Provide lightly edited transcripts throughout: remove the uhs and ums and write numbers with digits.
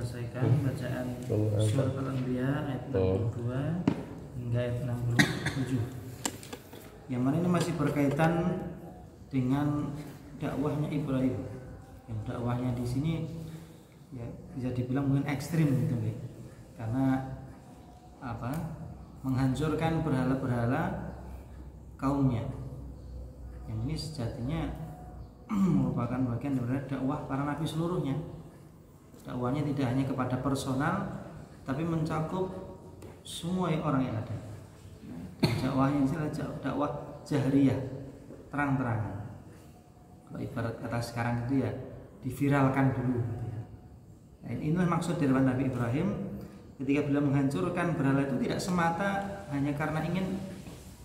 selesaikan bacaan surat Al-Anbiya ayat 62 hingga ayat 67. Yang mana ini masih berkaitan dengan dakwahnya Ibrahim. Yang dakwahnya di sini ya bisa dibilang mungkin ekstrim gitu ya. Karena menghancurkan berhala-berhala kaumnya. Yang ini sejatinya merupakan bagian dari dakwah para nabi seluruhnya. Dakwahnya tidak hanya kepada personal, tapi mencakup semua orang yang ada. Dan dakwahnya adalah dakwah jahriyah, terang-terangan. Kalau ibarat kata sekarang itu ya diviralkan dulu. Nah, inilah maksud dari Nabi Ibrahim ketika beliau menghancurkan berhala itu tidak semata hanya karena ingin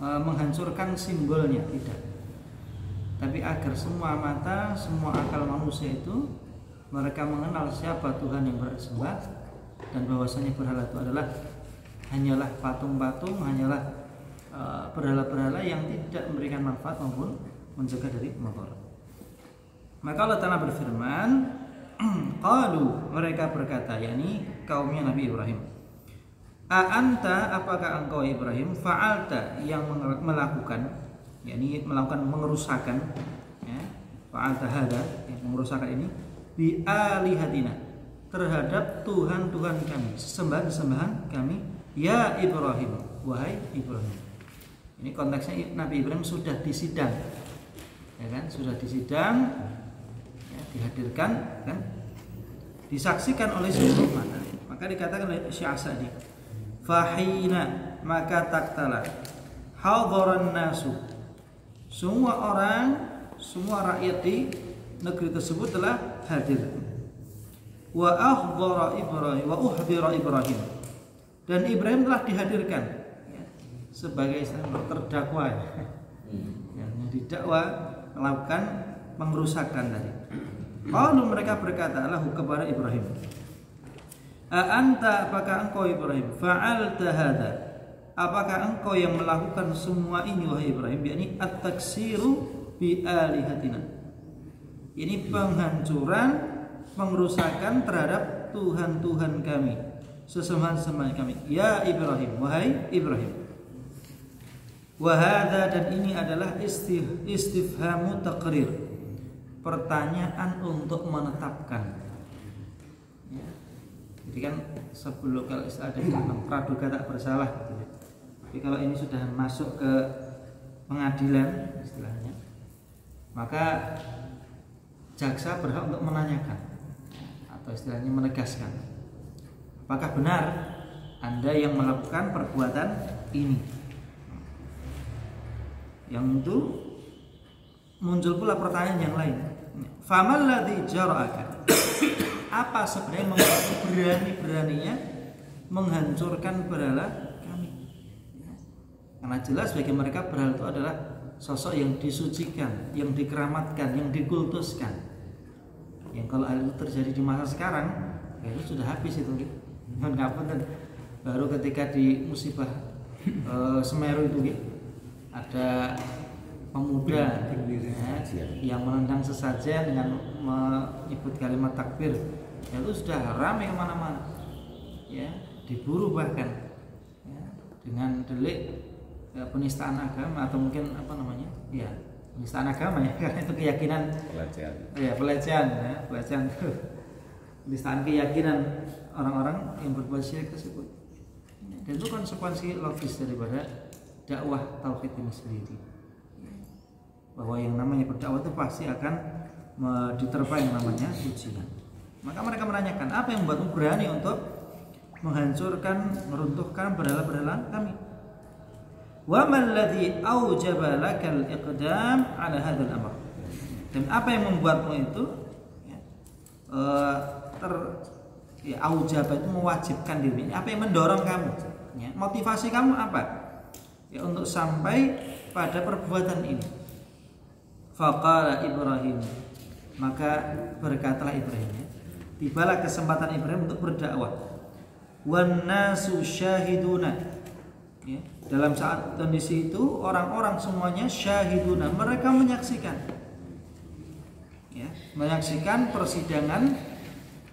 menghancurkan simbolnya, tidak. Tapi agar semua mata, semua akal manusia itu mereka mengenal siapa Tuhan yang bersembah dan bahwasanya berhala itu adalah hanyalah patung-patung, hanyalah berhala-berhala yang tidak memberikan manfaat maupun mencegah dari mudarat. Maka Allah Ta'ala berfirman, qalu, mereka berkata, yakni kaumnya Nabi Ibrahim, a anta, apakah engkau Ibrahim, fa'alta, yang melakukan, yakni melakukan mengerusakan, ya, fa'alta hada, yang mengerusakan ini, bi alihatina, terhadap Tuhan-Tuhan kami, sesembahan-sesembahan kami, ya Ibrahim, wahai Ibrahim. Ini konteksnya Nabi Ibrahim sudah disidang, ya kan, sudah disidang, ya, dihadirkan, kan, disaksikan oleh seluruh mata. Maka dikatakan oleh Syekh Sa'di, fahina, maka taktala, hadaran nasu, semua orang, semua rakyat di negeri tersebut telah hadir. Wa ahdara Ibrahim, wa uhdira Ibrahim, dan Ibrahim telah dihadirkan ya, sebagai terdakwa yang didakwa melakukan pengerusakan tadi. Lalu mereka berkata lahu kepada Ibrahim, a anta, apakah engkau Ibrahim, fa'alta hada, apakah engkau yang melakukan semua ini wahai Ibrahim, yakni at-taksiru bi alihatina, ini penghancuran, pengerusakan terhadap Tuhan-Tuhan kami, sesembahan-sembahan kami, ya Ibrahim, wahai Ibrahim. Wahada, dan ini adalah istifhamu taqrir, pertanyaan untuk menetapkan. Ya. Jadi kan sebelum kalau ada praduga tak bersalah, gitu ya. Tapi kalau ini sudah masuk ke pengadilan istilahnya, maka jaksa berhak untuk menanyakan atau istilahnya menegaskan, apakah benar Anda yang melakukan perbuatan ini. Yang itu muncul pula pertanyaan yang lain. Famal ladzi jara'aka, apa sebenarnya membuatmu berani-beraninya menghancurkan berhala kami? Karena jelas bagi mereka berhala itu adalah sosok yang disucikan, yang dikeramatkan, yang dikultuskan. Yang kalau hal itu terjadi di masa sekarang, ya itu sudah habis itu. Baru ketika di musibah Semeru itu ada pemuda ya, yang menendang sesajen dengan menyebut kalimat takbir, ya, itu sudah ramai kemana-mana, ya, diburu bahkan ya, dengan delik ya, penistaan agama atau mungkin apa namanya, ya penistaan agama ya, karena itu keyakinan pelecehan penistaan keyakinan orang-orang yang berbuat syirik tersebut. Dan itu konsekuensi logis daripada dakwah tauhid ini sendiri, bahwa yang namanya berdakwah itu pasti akan diterpa yang namanya ujian. Maka mereka menanyakan, apa yang membuatmu berani untuk menghancurkan, meruntuhkan berhala-berhala kami? Wa man ladzi aujaba lakal iqdam ala hadzal amr, dan apa yang membuatmu itu aujaba itu mewajibkan diri, apa yang mendorong kamu ya, motivasi kamu apa ya untuk sampai pada perbuatan ini? Faqala Ibrahim, maka berkatalah Ibrahim ya, tibalah kesempatan Ibrahim untuk berdakwah. Wan nasu syahiduna ya, dalam saat kondisi itu orang-orang semuanya syahiduna, mereka menyaksikan ya, menyaksikan persidangan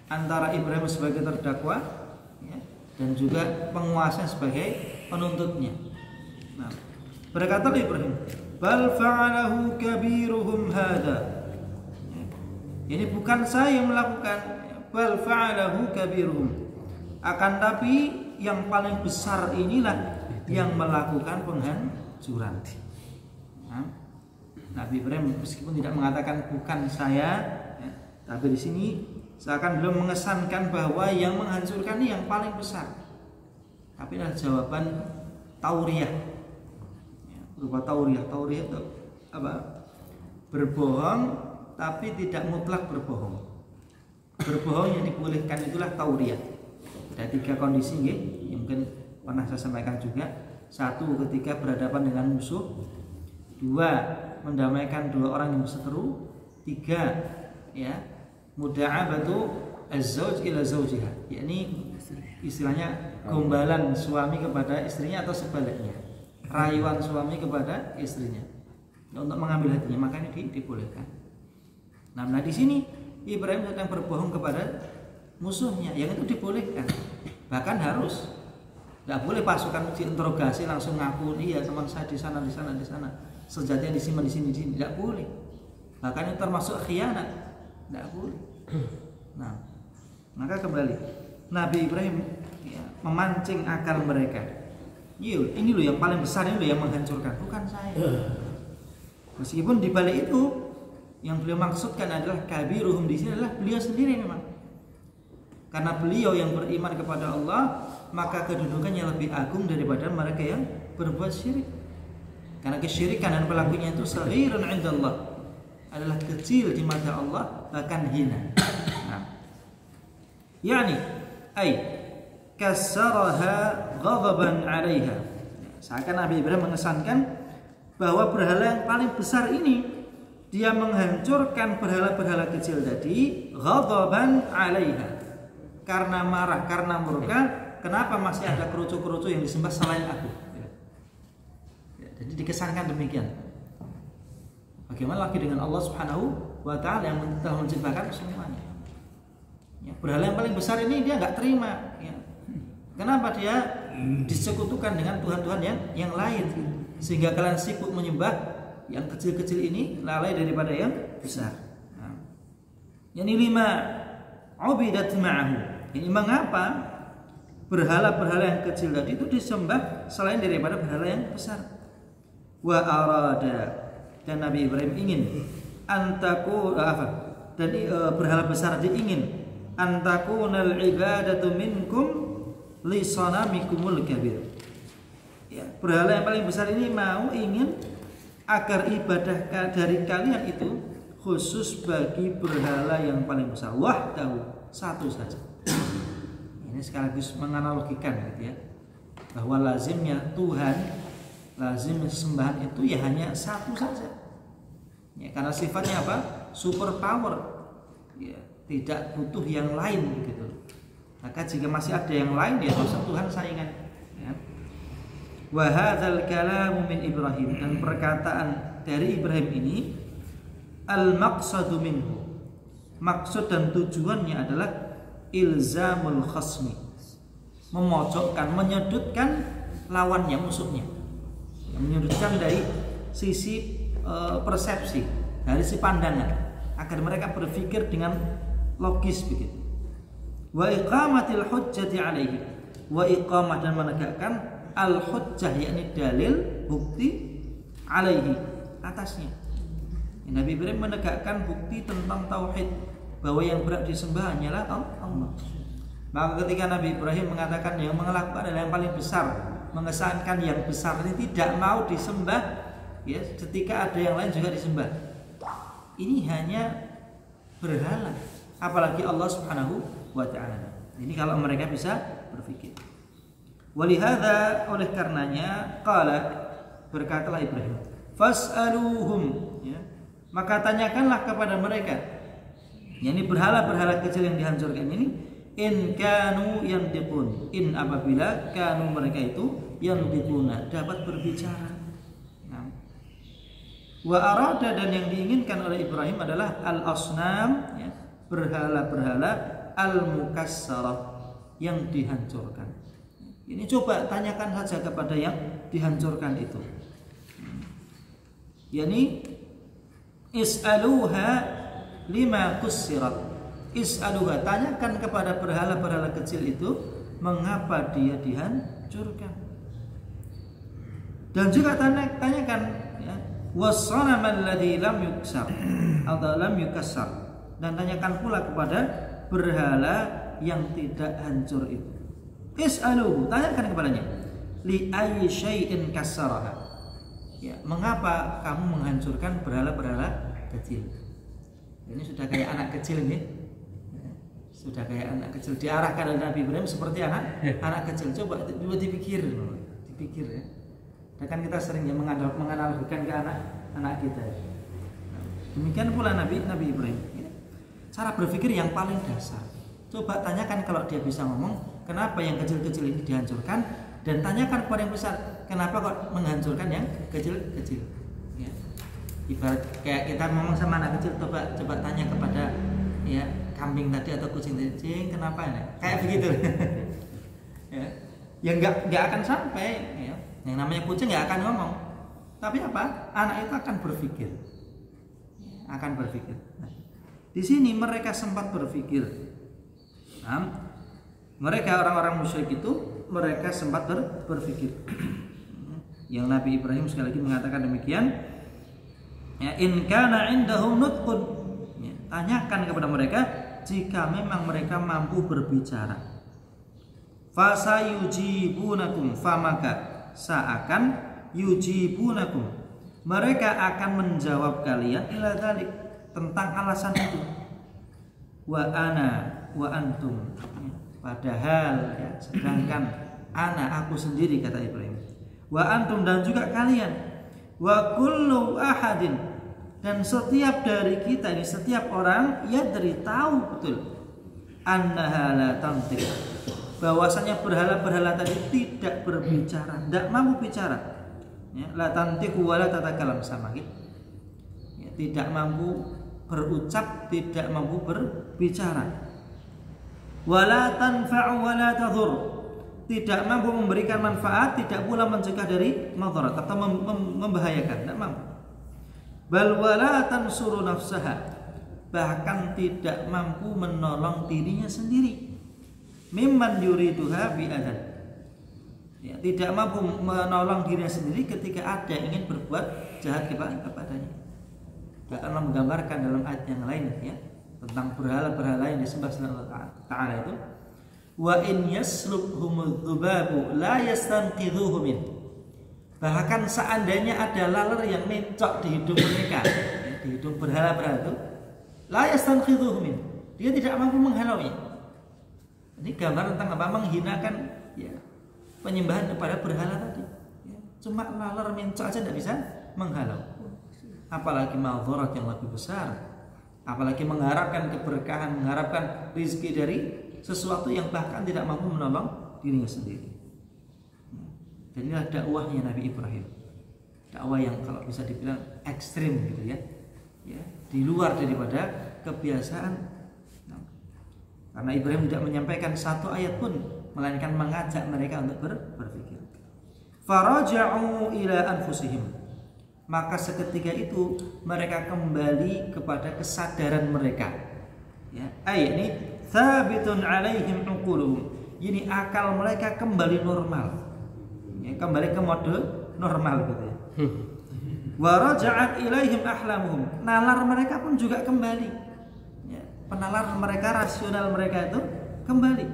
antara Ibrahim sebagai terdakwa ya, dan juga penguasa sebagai penuntutnya. Nah, berkata Ibrahim, bal fa'alahu kabiruhum hada. Ini bukan saya yang melakukan, bal fa'alahu kabiruhum. Akan tapi yang paling besar inilah yang melakukan penghancuran. Nah, Nabi Ibrahim meskipun tidak mengatakan bukan saya, ya, tapi di sini seakan belum mengesankan bahwa yang menghancurkan ini yang paling besar. Tapi adalah jawaban tauriyah, ya, berupa tauriyah. Tauriyah itu apa? Berbohong, tapi tidak mutlak berbohong. Berbohong yang dibolehkan itulah tauriyah. Ada 3 kondisi, ya, yang mungkin pernah saya sampaikan juga. 1, ketika berhadapan dengan musuh. 2, mendamaikan 2 orang yang berseteru. 3, ya, muda'abatu az-zawj ila zawjiha, yakni istilahnya gombalan suami kepada istrinya atau sebaliknya, rayuan suami kepada istrinya untuk mengambil hatinya, makanya dibolehkan. Nah, di sini Ibrahim sedang berbohong kepada musuhnya, yang itu dibolehkan, bahkan harus. Tidak boleh pasukan diinterogasi langsung ngaku, iya teman saya di sana, sejatinya disimpan di sini, tidak boleh. Bahkan itu termasuk khianat, tidak boleh. Nah, maka kembali Nabi Ibrahim ya, memancing akal mereka. Ini loh yang paling besar, ini loh yang menghancurkan, bukan saya. Meskipun di balik itu yang beliau maksudkan adalah kabiruhum, di sini adalah beliau sendiri memang. Karena beliau yang beriman kepada Allah, maka kedudukannya lebih agung daripada mereka yang berbuat syirik. Karena kesyirikan dan pelakunya itu saghirun 'indallah, adalah kecil di mata Allah, bahkan hina. Nah, yakni ay kasaraha ghadaban 'alaiha. Seakan Nabi Ibrahim mengesankan bahwa berhala yang paling besar ini dia menghancurkan berhala-berhala kecil tadi ghadaban 'alaiha. Karena marah, karena murka, kenapa masih ada kerucu-kerucu yang disembah selain aku? Ya, jadi dikesankan demikian. Bagaimana lagi dengan Allah Subhanahu wa Ta'ala yang telah menciptakan semuanya? Ya, berhala yang paling besar ini dia nggak terima. Ya. Kenapa dia disekutukan dengan Tuhan-Tuhan yang lain, sehingga kalian sibuk menyembah yang kecil-kecil ini, lalai daripada yang besar. Nah, yang 5 ubidat ma'ahu. Ini mengapa berhala-berhala yang kecil tadi itu disembah selain daripada berhala yang besar? Wa arada, dan Nabi Ibrahim ingin antaku dan berhala besar tadi ingin antakunal ibadatu minkum li sanamikumul kabir. Ya, berhala yang paling besar ini ingin agar ibadah dari kalian itu khusus bagi berhala yang paling besar, wahdahu, satu saja. Ini sekaligus menganalogikan gitu ya, bahwa lazimnya Tuhan, lazimnya sembahan itu ya hanya satu saja. Ya, karena sifatnya apa? Super power. Ya, tidak butuh yang lain gitu. Maka jika masih ada yang lain, ya harus Tuhan saingan. Ya. Wa hadzal kalamu min Ibrahim, dan perkataan dari Ibrahim ini al-maqsadu minhu, maksud dan tujuannya adalah ilzamul khasmi, memojokkan, menyudutkan lawannya, musuhnya, menyudutkan dari sisi persepsi, dari sisi pandangan, agar mereka berpikir dengan logis begitu. Wa iqamatil hujjati alaihi, wa iqamah, dan menegakkan al hujjah, yakni dalil, bukti, alaihi, atasnya. Nabi Ibrahim menegakkan bukti tentang tauhid, bahwa yang berhak disembah hanyalah Allah. Maka ketika Nabi Ibrahim mengatakan yang melakukan adalah yang paling besar, mengesankan yang besar ini tidak mau disembah, ya, ketika ada yang lain juga disembah. Ini hanya berhala, apalagi Allah Subhanahu wa Ta'ala. Ini kalau mereka bisa berpikir. Walihada, oleh karenanya, qala, berkatalah Ibrahim, fas'aluhum, ya, maka tanyakanlah kepada mereka, yakni berhala-berhala kecil yang dihancurkan ini, in kanu yantiqun, in apabila kanu mereka itu yantiquna, dapat berbicara. Nah, wa arada, dan yang diinginkan oleh Ibrahim adalah al-asnam, ya, berhala-berhala al-mukassarah, yang dihancurkan. Ini coba tanyakan saja kepada yang dihancurkan itu. Yani is'aluha lima kussirat. Is'aluha, tanyakan kepada berhala-berhala kecil itu mengapa dia dihancurkan. Dan juga tanyakan ya, was-sanamal ladzi lam yuksar atau lam yukassar, dan tanyakan pula kepada berhala yang tidak hancur itu. Is'aluhu, tanyakan kepadanya, li ayyi syai'in kassaraha. Ya, mengapa kamu menghancurkan berhala-berhala kecil? Ini sudah kayak anak kecil ini. Ya, sudah kayak anak kecil, diarahkan oleh Nabi Ibrahim seperti anak kecil. Coba dipikir ya. Dan kan kita sering ya menganalogikan ke anak kita. Demikian pula Nabi Ibrahim. Ya. Cara berpikir yang paling dasar. Coba tanyakan kalau dia bisa ngomong, kenapa yang kecil-kecil ini dihancurkan, dan tanyakan kepada yang besar, kenapa kok menghancurkan yang kecil-kecil. Ya. Ibarat kayak kita ngomong sama anak kecil, coba tanya kepada ya kambing tadi atau kucing tadi, kenapa ini? Kayak begitu. Ya. Ya nggak akan sampai. Ya. Yang namanya kucing nggak akan ngomong, tapi apa? Anak itu akan berpikir, akan berpikir. Nah, di sini mereka sempat berpikir. Nah, mereka orang-orang musyrik itu mereka sempat berpikir. Yang Nabi Ibrahim sekali lagi mengatakan demikian. Ya, in kana indahum nutqun. Ya, tanyakan kepada mereka jika memang mereka mampu berbicara. Fasayujibunakum, famaka seakan yujibunakum, mereka akan menjawab kalian ila dzalik, tentang alasan itu. Wa ana wa antum, padahal ya, sedangkan ana, aku sendiri, kata Ibrahim, wa antum, dan juga kalian, wa kullu ahadin, dan setiap dari kita ini, setiap orang yadri, tahu betul, annaha la tantiq, bahwasanya berhala-berhala tadi tidak berbicara, tidak mampu bicara. Ya, la tantiqu wa la tatakalam, sama gitu. Ya, tidak mampu berucap, tidak mampu berbicara. Wala tanfa'u wa la tadhur, tidak mampu memberikan manfaat, tidak pula mencegah dari madarat atau membahayakan, tidak mampu. Bal wala tansuru nafsaha, bahkan tidak mampu menolong dirinya sendiri. Mimman yuriduha bi'adan, ya, tidak mampu menolong dirinya sendiri ketika ada yang ingin berbuat jahat kepadanya. Bahkan Allah menggambarkan dalam ayat yang lain ya, tentang berhala-berhala yang disembah selain Allah Ta'ala itu, wa in yaslubhumul dhubabu la yastanqidhuhu min, bahkan seandainya ada laler yang mencok di hidung mereka, ya, di hidung berhala-berhala itu, la yastanqidhuhu min, dia tidak mampu menghalaunya. Ini gambar tentang apa? Menghinakan ya, penyembahan kepada berhala tadi. Ya, cuma laler mencok aja tidak bisa menghalau. Apalagi maldharat yang lebih besar. Apalagi mengharapkan keberkahan, mengharapkan rezeki dari sesuatu yang bahkan tidak mampu menolong dirinya sendiri. Dan inilah dakwahnya Nabi Ibrahim. Dakwah yang kalau bisa dibilang ekstrim gitu ya. Ya, di luar daripada kebiasaan. Karena Ibrahim tidak menyampaikan satu ayat pun, melainkan mengajak mereka untuk berpikir. Faraja'u ila anfusihim, maka seketika itu mereka kembali kepada kesadaran mereka. Ya, ini thabitun alaihim uquluhum, ini akal mereka kembali normal. Ya, kembali ke mode normal gitu ya. Wa raja'at ilaihim ahlamuhum, nalar mereka pun juga kembali. Penalaran mereka, rasional mereka itu kembali.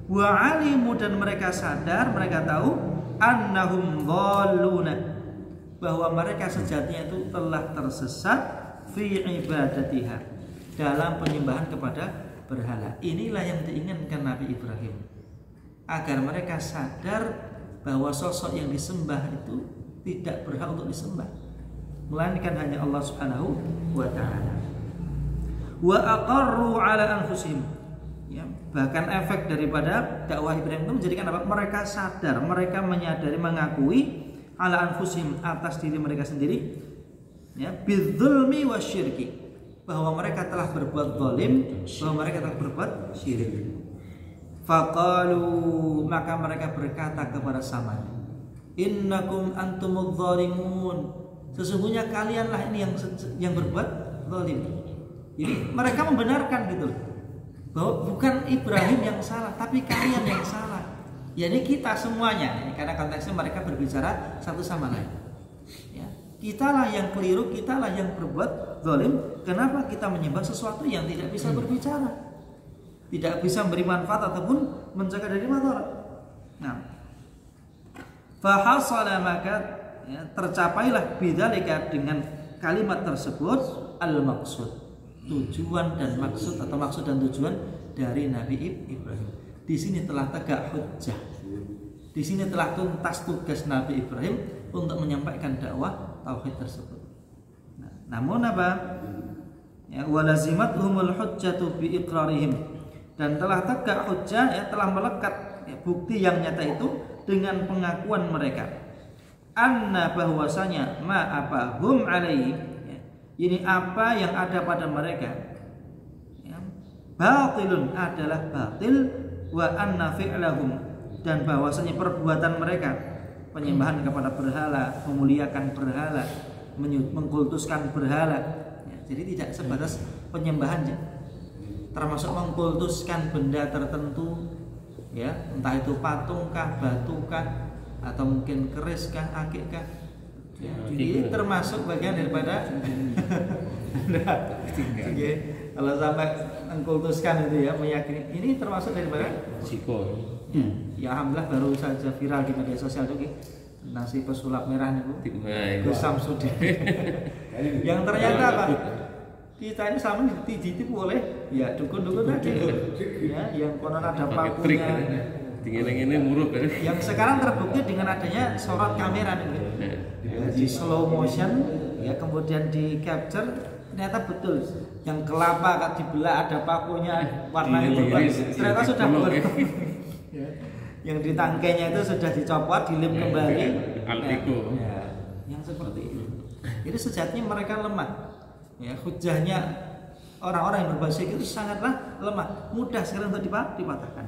Wa alimu, dan mereka sadar, mereka tahu annahum dhalluna, bahwa mereka sejatinya itu telah tersesat fi ibadatiha, dalam penyembahan kepada berhala. Inilah yang diinginkan Nabi Ibrahim, agar mereka sadar bahwa sosok yang disembah itu tidak berhak untuk disembah, melainkan hanya Allah Subhanahu wa ta'ala. Wa aqarru ala anfusihim, ya, bahkan efek daripada dakwah Ibrahim itu menjadikan apa? Mereka sadar, mereka menyadari, mengakui ala anfusihim, atas diri mereka sendiri, ya, bidzulmi wasyirki, bahwa mereka telah berbuat zalim, bahwa mereka telah berbuat syirik. Faqalu, maka mereka berkata kepada samanya, innakum antumudz zalimun, sesungguhnya kalianlah ini yang berbuat zalim. Jadi mereka membenarkan gitu bahwa bukan Ibrahim yang salah, tapi kalian yang salah. Yani kita semuanya, karena konteksnya mereka berbicara satu sama lain. Ya, kitalah yang keliru, kitalah yang berbuat zalim. Kenapa kita menyembah sesuatu yang tidak bisa berbicara, tidak bisa memberi manfaat ataupun mencegah dari madarat? Nah, fahasala, maka ya, tercapailah bidzalika, dengan kalimat tersebut, al-maqsud, tujuan dan maksud, atau maksud dan tujuan dari Nabi Ibrahim. Di sini telah tegak hujjah. Di sini telah tuntas tugas Nabi Ibrahim untuk menyampaikan dakwah tauhid tersebut. Nah, namun apa? Ya, walazimathumul hujjatu bi iqrarihim, dan telah tegak hujjah, ya, telah melekat, ya, bukti yang nyata itu dengan pengakuan mereka, anna, bahwasanya ma apa hum alaihi, ya, ini apa yang ada pada mereka, ya, batilun, adalah batil, wa anna fi'lahum, dan bahwasanya perbuatan mereka, penyembahan kepada berhala, memuliakan berhala, mengkultuskan berhala, ya, jadi tidak sebatas penyembahan, ya, termasuk mengkultuskan benda tertentu, ya, entah itu patung kah, batu kah, atau mungkin keris kah, akik kah, ya, jadi termasuk bagian daripada kalau sampai mengkultuskan itu, ya, meyakini, ini termasuk daripada siko. Ya, alhamdulillah baru saja viral di media sosial juga tentang si pesulap merah itu, Gus Samsudin. Yang ternyata apa? Kita ini sama ditipu oleh, ya, dukun-dukun tadi, ya, yang konon ada pakunya, ini muruk, yang sekarang terbukti dengan adanya sorot kamera nih, ya, di slow motion, ya, kemudian di capture, ternyata betul yang kelapa dibelah ada pakunya, warnanya berubah, ternyata sudah berubah. Yang di tangkainya itu sudah dicopot, dilem kembali, ya, yang seperti itu. Jadi sejatinya mereka lemah. Ya, hujahnya orang-orang yang berbuat syirik itu sangatlah lemah, mudah sekali untuk dipatahkan.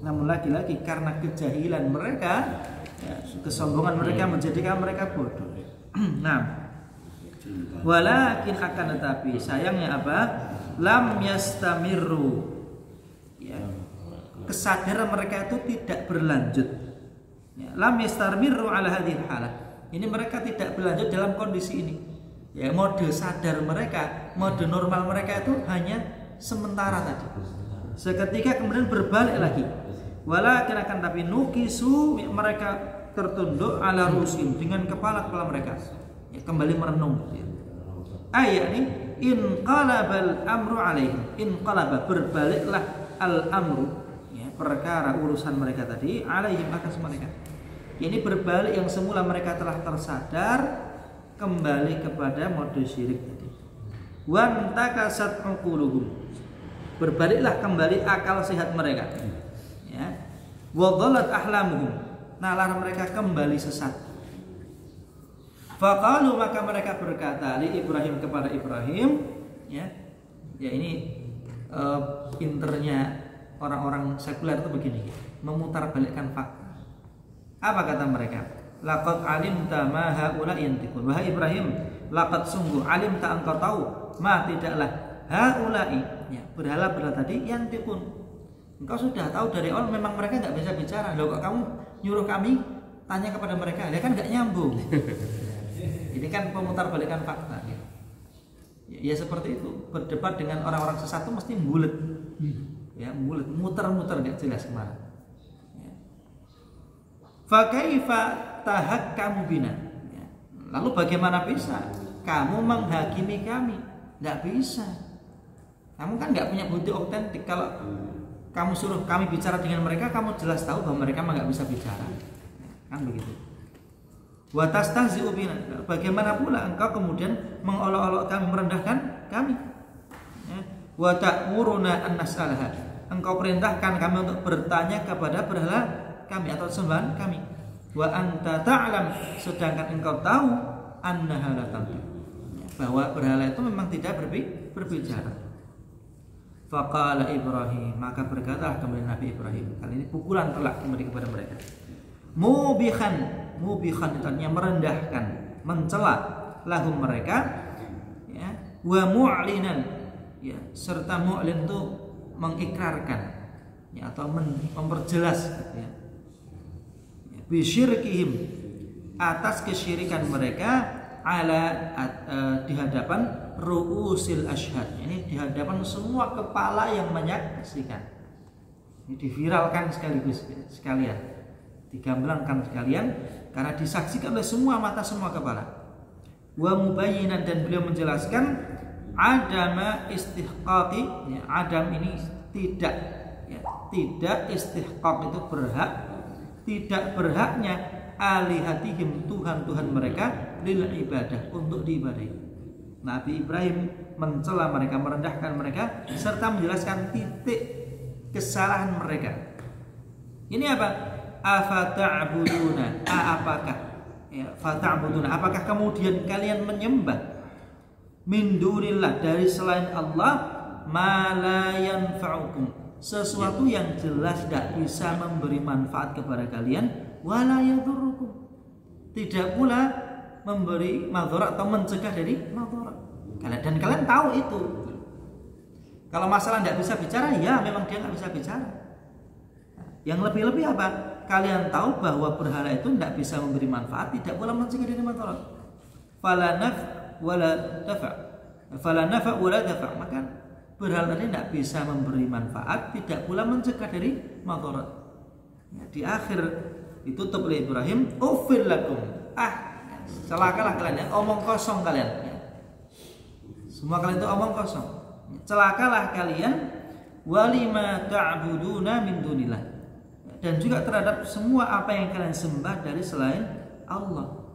Namun lagi-lagi karena kejahilan mereka, ya, kesombongan mereka menjadikan mereka bodoh. Nah, walakin akan tetapi sayangnya apa? Lam yastamirru, ya, kesadaran mereka itu tidak berlanjut. Ya, lam yastamirru ala hadhil halah. Ini mereka tidak berlanjut dalam kondisi ini. Ya, mode sadar mereka, mode normal mereka itu hanya sementara tadi. Seketika kemudian berbalik lagi. Walakin akan tapi nukisu, mereka tertunduk ala rusim, dengan kepala-kepala mereka, ya, kembali merenung. Ya. Ayat ini inqalabal amru alaihim, inqalaba, berbaliklah al amru, ya, perkara urusan mereka tadi, alaihim, atas mereka. Ini berbalik, yang semula mereka telah tersadar, kembali kepada mode syirik tadi. Wan takasat uquluhum, berbaliklah kembali akal sehat mereka, ya. Wa dhalat ahlamuhum, nalar mereka kembali sesat. Faqalu, maka mereka berkata li Ibrahim, kepada Ibrahim, ya, ya, ini pinternya orang-orang sekuler itu begini, memutarbalikkan fakta. Apa kata mereka? Laqad alimta ma haula yantiqun. Wahai Ibrahim, laqad sungguh alimta, engkau tahu, ma tidaklah, haula'i, ya, berhala-berhala tadi, yantiqun, engkau sudah tahu dari awal memang mereka nggak bisa bicara. Loh, kok kamu nyuruh kami tanya kepada mereka? Ya kan nggak nyambung. Ini kan pemutarbalikan fakta, ya. Ya, seperti itu, berdebat dengan orang-orang sesat itu mesti bulet, ya, bulet, muter-muter nggak jelas kemana. Ya. Fa kaifa tahakkamu bina, ya. Lalu bagaimana bisa kamu menghakimi kami? Nggak bisa. Kamu kan nggak punya bukti otentik. Kalau kamu suruh kami bicara dengan mereka, kamu jelas tahu bahwa mereka nggak bisa bicara, kan begitu. Wa tastahzi'u bina, bagaimana pula engkau kemudian mengolok-olok kami, merendahkan kami, ya. Wa ta'muruna an nas'alaha, engkau perintahkan kami untuk bertanya kepada berhala kami atau sembahan kami. Wa anta ta'lam, sedangkan engkau tahu, annaha la tantiq, bahwa berhala itu memang tidak berbicara. Faqala Ibrahim, maka berkatalah kemudian Nabi Ibrahim. Kali ini pukulan telak kembali kepada mereka. Mubihan itu artinya merendahkan, mencela lahum mereka, ya, wa mu'linan, ya, serta mu'lin itu mengikrarkan, ya, atau memperjelas, ya, bisyirkihim, atas kesyirikan mereka di hadapan ru'usil asyhad, ini di hadapan semua kepala yang menyaksikan. Ini diviralkan sekalian, digamblangkan sekalian, karena disaksikan oleh semua mata, semua kepala. Wa mubayyinan, dan beliau menjelaskan adama istihqaqi, ya, adam ini tidak, ya, tidak istihqaq itu berhak, tidak berhaknya alihatihim, Tuhan-Tuhan mereka, lil ibadah, untuk diibadahi. Nabi Ibrahim mencela mereka, merendahkan mereka, serta menjelaskan titik kesalahan mereka. Ini apa? Afata'buduna, apakah, ya, fata'buduna, apakah kemudian kalian menyembah min dunillah, dari selain Allah, ma la yanfa'ukum, sesuatu yang jelas tidak bisa memberi manfaat kepada kalian, wala yadurrukum, tidak pula memberi madharat atau mencegah dari madharat. Dan kalian tahu itu. Kalau masalah tidak bisa bicara, ya memang dia nggak bisa bicara. Yang lebih-lebih apa? Kalian tahu bahwa berhala itu tidak bisa memberi manfaat, tidak pula mencegah dari madharat. Fala naf wala dafa, fala nafa wala dafa, maka berhala ini tidak bisa memberi manfaat, tidak pula mencegah dari madharat. Ya, di akhir ditutup oleh Ibrahim, ufir lakum, celakalah kalian, ya, omong kosong kalian, ya. Semua kalian itu omong kosong, celakalah kalian, walima ta'buduna min dunillah, dan juga terhadap semua apa yang kalian sembah dari selain Allah,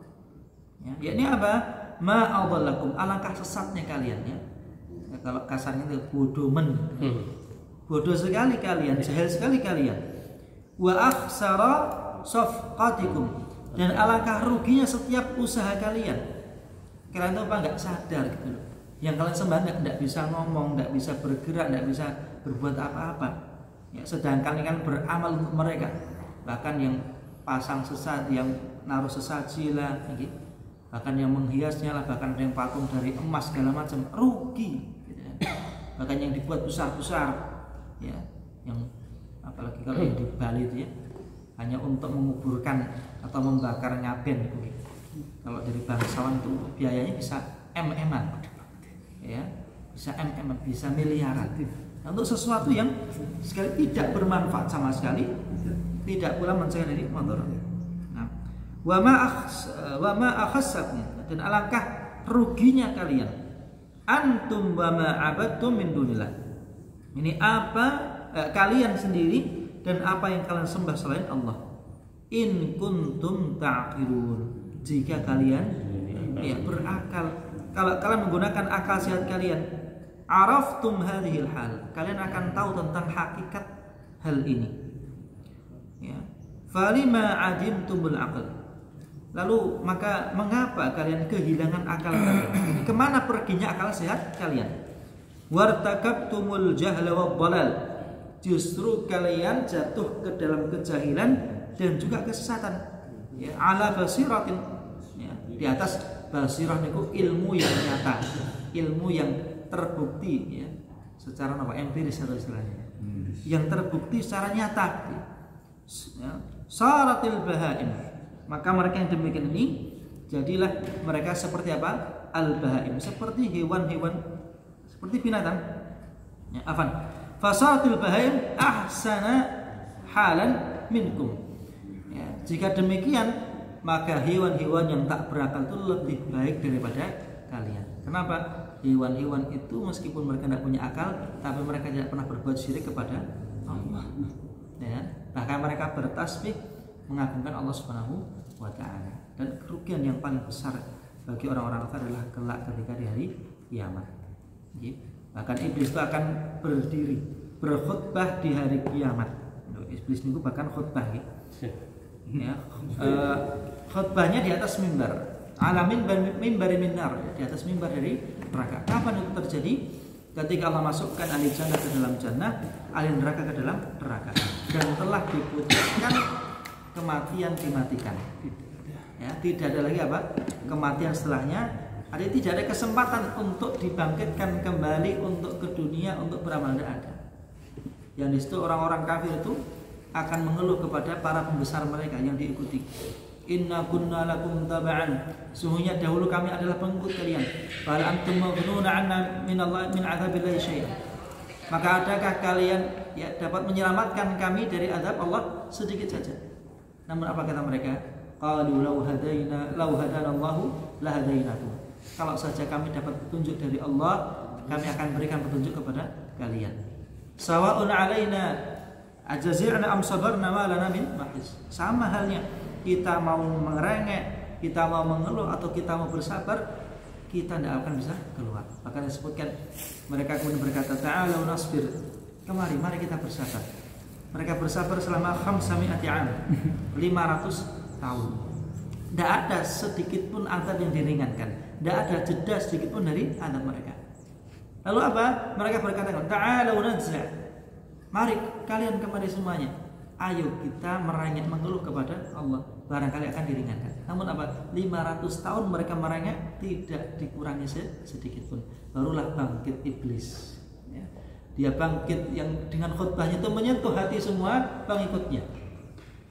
ya, yakni apa? Ma'adhallakum, alangkah sesatnya kalian, ya. Ya, kalau kasarnya itu bodoh bodoh sekali kalian, jahil sekali kalian. Wa akhsara safqatikum, dan alangkah ruginya setiap usaha kalian. Kalian itu apa nggak sadar gitu loh. Yang kalian sembah nggak bisa ngomong, nggak bisa bergerak, nggak bisa berbuat apa-apa. Ya, sedangkan kan beramal untuk mereka. Bahkan yang pasang sesaji, yang naruh sesaji lah, gitu. Bahkan yang menghiasnya lah, bahkan ada yang patung dari emas segala macam, rugi. Gitu ya. Bahkan yang dibuat besar-besar, ya, yang apalagi kalau yang di Bali itu, ya, hanya untuk menguburkan atau membakar ngaben gitu. Kalau dari bangsawan itu biayanya bisa MM-an, ya, bisa MM, bisa miliaran. Nah, untuk sesuatu yang sekali tidak bermanfaat sama sekali, tidak pula mencegah dari madharat. Nah, wa ma akhassakum, dan alangkah ruginya kalian, antum wa ma abadtum min dunillah. Ini apa kalian sendiri dan apa yang kalian sembah selain Allah. In kuntum ta'qilun, jika kalian, ya, berakal, kalau kalian menggunakan akal sehat kalian, araftum hadhil hal, kalian akan tahu tentang hakikat hal ini, ya. Falima adimtumul aql, lalu maka mengapa kalian kehilangan akal kalian? Kemana perginya akal sehat kalian? Wartakabtumul jahla wad dhalal, justru kalian jatuh ke dalam kejahilan dan juga kesesatan, ya, ala basiratin, ya, di atas basirah niku ilmu yang nyata, ilmu yang terbukti, ya, secara empiris atau istilahnya, yang terbukti secara nyata, ya. Saratil bahaim, maka mereka yang demikian ini jadilah mereka seperti apa? Al bahaim, seperti hewan-hewan, seperti binatang, ya, afan. Fasaratil bahaim ahsana halan minkum, ya, jika demikian maka hewan-hewan yang tak berakal itu lebih baik daripada kalian. Kenapa? Hewan-hewan itu meskipun mereka tidak punya akal, tapi mereka tidak pernah berbuat syirik kepada Allah, ya. Bahkan mereka bertasbih mengagungkan Allah Subhanahu wa ta'ala. Dan kerugian yang paling besar bagi orang-orang kafir adalah kelak ketika di hari kiamat. Bahkan iblis itu akan berdiri berkhutbah di hari kiamat. Iblis itu bahkan khutbah, ya. Khutbahnya di atas mimbar, alamin mimbari minar, di atas mimbar dari neraka. Kapan itu terjadi? ketika Allah masukkan ahli jannah ke dalam jannah, ahli neraka ke dalam neraka, dan telah diputuskan kematian dimatikan. Ya, tidak ada lagi apa? Kematian setelahnya. Ada tidak ada kesempatan untuk dibangkitkan kembali untuk ke dunia untuk beramal, tidak ada. Yang di situ orang-orang kafir itu akan mengeluh kepada para pembesar mereka yang diikuti. Inna kunna lakum taba'an. Sungguhnya dahulu kami adalah pengikut kalian. Fal antum maghnuna 'anna min Allah min 'adzabillahi syai'an. Maka adakah kalian ya dapat menyelamatkan kami dari azab Allah sedikit saja? Namun apa kata mereka? Qalu law hadana Allahu la hadainakum. Kalau saja kami dapat petunjuk dari Allah, kami akan berikan petunjuk kepada kalian. Sawa'un 'alaina ajazirna am sabarna ma lana min mahis. Sama halnya kita mau mengerengek, kita mau mengeluh atau kita mau bersabar, kita tidak akan bisa keluar. Maka disebutkan mereka kemudian berkata, ta'alu nasbir, kemari, mari kita bersabar. Mereka bersabar selama 500 'am, 500 tahun. Tidak ada sedikit pun azab yang diringankan, tidak ada jeda sedikit pun dari azab mereka. Lalu apa? Mereka berkata, ta'alu najza', mari kalian kemari semuanya, ayo kita merengek mengeluh kepada Allah, barangkali akan diringankan. Namun apa? 500 tahun mereka merengek, tidak dikurangi sedikit pun. Barulah bangkit iblis ya. Dia bangkit yang dengan khutbahnya itu menyentuh hati semua pengikutnya,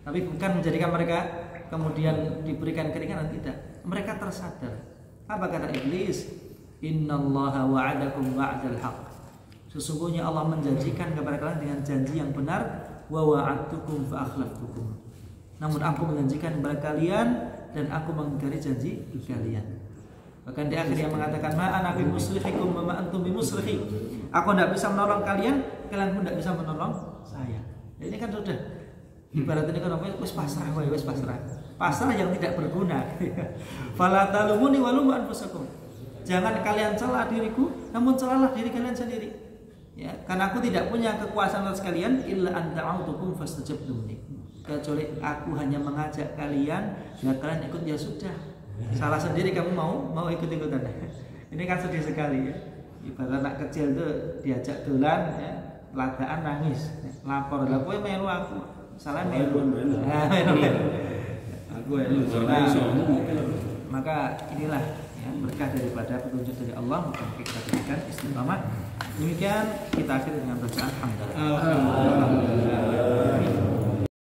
tapi bukan menjadikan mereka kemudian diberikan keringanan, tidak. Mereka tersadar. Apa kata iblis? Innallaha wa'adakum wa'dal haqq. Sesungguhnya Allah menjanjikan kepada kalian dengan janji yang benar. Wa wa'adtukum fa akhlaftukum. Namun aku menjanjikan kepada kalian dan aku mengingkari janji kalian. Bahkan di akhir yang mengatakan ma ana bi musrihikum wa ma antum bi musrihi. Aku tidak bisa menolong kalian, kalian pun tidak bisa menolong saya. Jadi ini kan sudah ibarat ini kan wis pasrah wae, wis pasrah. Pasrah yang tidak berguna. Fala talumuni wa lumu anfusakum. Jangan kalian celah diriku, namun celahlah diri kalian sendiri. Ya, karena aku tidak punya kekuasaan atas kalian illa an da'autukum fastajabtum li. Kecuali aku hanya mengajak kalian, ya kalian ikut ya sudah. Salah sendiri kamu mau ikut-ikutan. Ini kan sedih sekali ya. Ibarat anak kecil tuh diajak dolan ya, ladaan nangis, lapor lah kowe melu aku. Salah melu. Aku maka inilah ya, berkah daripada petunjuk dari Allah, maka kita berikan istiqamah. Demikian kita akhiri dengan bacaan hamdalah.